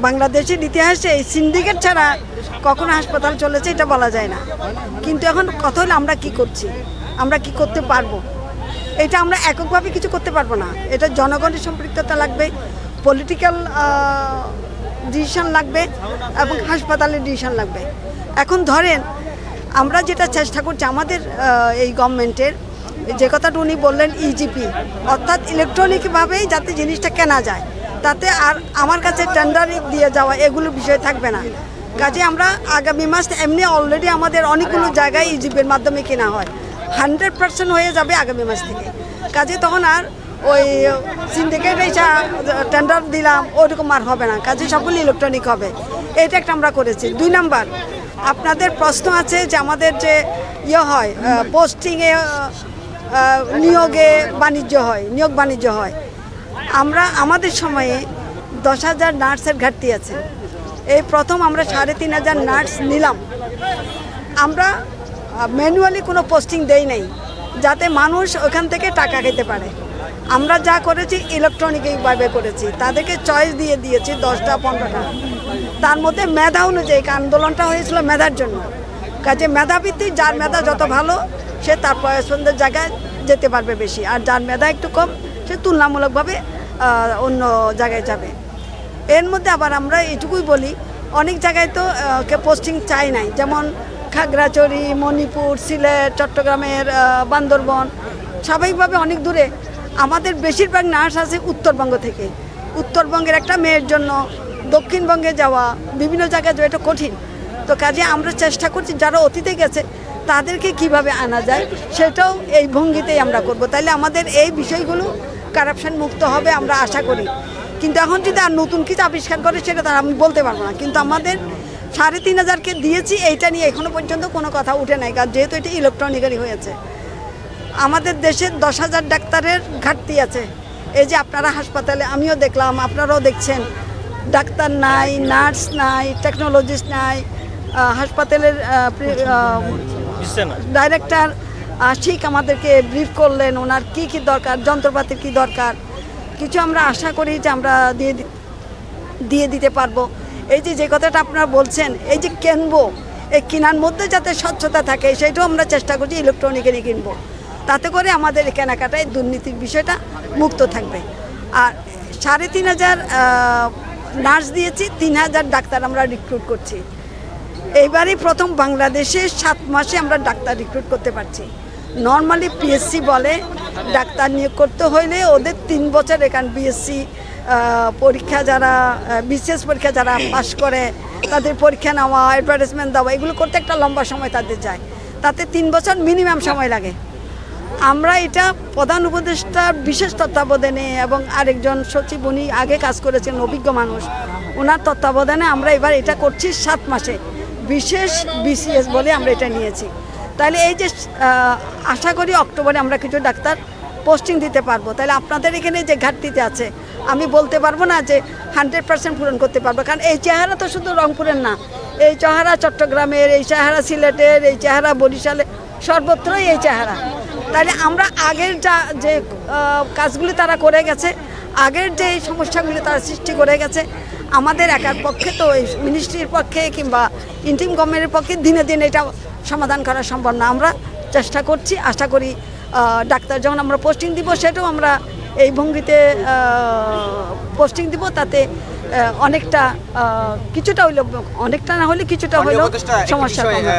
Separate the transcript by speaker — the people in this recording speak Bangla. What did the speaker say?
Speaker 1: বাংলাদেশের ইতিহাসে এই সিন্ডিকেট ছাড়া কখনো হাসপাতাল চলেছে এটা বলা যায় না। কিন্তু এখন কথা হলো আমরা কি করছি, আমরা কি করতে পারবো। এটা আমরা এককভাবে কিছু করতে পারবো না, এটা জনগণের সম্পৃক্ততা লাগবে, পলিটিক্যাল ডিসিশন লাগবে এবং হাসপাতালের ডিসিশন লাগবে। এখন ধরেন আমরা যেটা চেষ্টা করছি আমাদের এই গভর্নমেন্টের, যে কথাটা উনি বললেন ইজিপি, অর্থাৎ ইলেকট্রনিকভাবেই যাতে জিনিসটা কেনা যায়, তাতে আর আমার কাছে টেন্ডার দিয়ে যাওয়া এগুলো বিষয় থাকবে না। কাজে আমরা আগামী মাস এমনি অলরেডি আমাদের অনেকগুলো জায়গায় ইজিপির মাধ্যমে কেনা হয়, 100% হয়ে যাবে আগামী মাস থেকে। কাজে তখন আর ওই সিন্ডিকেট এসে টেন্ডার দিলাম ওরকম আর হবে না, কাজে সবগুলো ইলেকট্রনিক হবে। এটা একটা আমরা করেছি। 2 নাম্বার, আপনাদের প্রশ্ন আছে যে আমাদের যে হয় পোস্টিংয়ে নিয়োগে বাণিজ্য হয়, নিয়োগ বাণিজ্য হয়। আমরা আমাদের সময়ে 10,000 নার্সের ঘাটতি আছে। এই প্রথম আমরা 3,500 নার্স নিলাম। আমরা ম্যানুয়ালি কোনো পোস্টিং দেই নাই যাতে মানুষ ওখান থেকে টাকা খেতে পারে। আমরা যা করেছি ইলেকট্রনিকভাবে করেছি, তাদেরকে চয়েস দিয়ে দিয়েছি 10টা 15টা। তার মধ্যে মেধা অনুযায়ী, আন্দোলনটা হয়েছিল মেধার জন্য। কাজে মেধাভিত্তিক, যার মেধা যত ভালো সে তার পছন্দের জায়গায় যেতে পারবে বেশি, আর যার মেধা একটু কম সে তুলনামূলকভাবে অন্য জায়গায় যাবে। এর মধ্যে আবার আমরা এইটুকুই বলি, অনেক জায়গায় তো পোস্টিং চাই নাই, যেমন খাগড়াছড়ি, মণিপুর, সিলেট, চট্টগ্রামের বান্দরবন, স্বাভাবিকভাবে অনেক দূরে। আমাদের বেশিরভাগ নার্স আছে উত্তরবঙ্গ থেকে। উত্তরবঙ্গের একটা মেয়ের জন্য দক্ষিণবঙ্গে যাওয়া, বিভিন্ন জায়গায় যাওয়া এটা কঠিন। তো কাজে আমরা চেষ্টা করছি যারা অতীতে গেছে তাদেরকে কিভাবে আনা যায় সেটাও এই ভঙ্গিতেই আমরা করব। তাইলে আমাদের এই বিষয়গুলো কারাপশন মুক্ত হবে আমরা আশা করি। কিন্তু এখন যদি আর নতুন কিছু আবিষ্কার করে সেটা তার আমি বলতে পারবো না। কিন্তু আমাদের 3,500-কে দিয়েছি, এইটা নিয়ে এখনো পর্যন্ত কোনো কথা উঠে নাই, কারণ যেহেতু এটা ইলেকট্রনিক্যালি হয়েছে। আমাদের দেশে 10,000 ডাক্তারের ঘাটতি আছে। এই যে আপনারা হাসপাতালে, আমিও দেখলাম আপনারাও দেখছেন, ডাক্তার নাই, নার্স নাই, টেকনোলজিস্ট নাই। হাসপাতালের ডাইরেক্টর ঠিক আমাদেরকে ব্রিফ করলেন ওনার কি কি দরকার, যন্ত্রপাতির কি দরকার, কিছু আমরা আশা করি যে আমরা দিয়ে দিতে পারবো। এই যে কথাটা আপনারা বলছেন, এই যে কিনবো, এই কেনার মধ্যে যাতে স্বচ্ছতা থাকে সেটাও আমরা চেষ্টা করছি ইলেকট্রনিক্যালি কিনবো, তাতে করে আমাদের কেনাকাটায় দুর্নীতির বিষয়টা মুক্ত থাকবে। আর 3,500 নার্স দিয়েছি, 3,000 ডাক্তার আমরা রিক্রুট করছি। এইবারই প্রথম বাংলাদেশে 7 মাসে আমরা ডাক্তার রিক্রুট করতে পারছি। নর্মালি পিএসসি বলে ডাক্তার নিয়োগ করতে হইলে ওদের 3 বছর, এখান বিএসসি পরীক্ষা যারা, বিসিএস পরীক্ষা যারা পাশ করে তাদের পরীক্ষা নেওয়া, অ্যাডভার্টাইজমেন্ট দেওয়া, এগুলো করতে একটা লম্বা সময় তাদের যায়, তাতে 3 বছর মিনিমাম সময় লাগে। আমরা এটা প্রধান উপদেষ্টার বিশেষ তত্ত্বাবধানে এবং আরেকজন সচিব, উনি আগে কাজ করেছেন, অভিজ্ঞ মানুষ, ওনার তত্ত্বাবধানে আমরা এবার এটা করছি 7 মাসে, বিশেষ বিসিএস বলে আমরা এটা নিয়েছি। তাহলে এই যে আশা করি অক্টোবরে আমরা কিছু ডাক্তার পোস্টিং দিতে পারবো। তাহলে আপনাদের এখানে যে ঘাটতিতে আছে আমি বলতে পারবো না যে 100% পূরণ করতে পারবো, কারণ এই চেহারা তো শুধু রংপুরের না, এই চেহারা চট্টগ্রামের, এই চেহারা সিলেটের, এই চেহারা বরিশালের, সর্বত্রই এই চেহারা। তাহলে আমরা আগের যে কাজগুলি তারা করে গেছে, আগের যে সমস্যাগুলি তারা সৃষ্টি করে গেছে, আমাদের একার পক্ষে তো এই মিনিস্ট্রির পক্ষে কিংবা ইন্টিম গভর্নমেন্টের পক্ষে দিনে দিনে এটা সমাধান করা সম্ভব না। আমরা চেষ্টা করছি, আশা করি ডাক্তার যখন আমরা পোস্টিং দিব সেটাও আমরা এই ভঙ্গিতে পোস্টিং দিব, তাতে অনেকটা কিছুটা হইলেও, অনেকটা না হলে কিছুটা হলেও সমস্যা কমবে।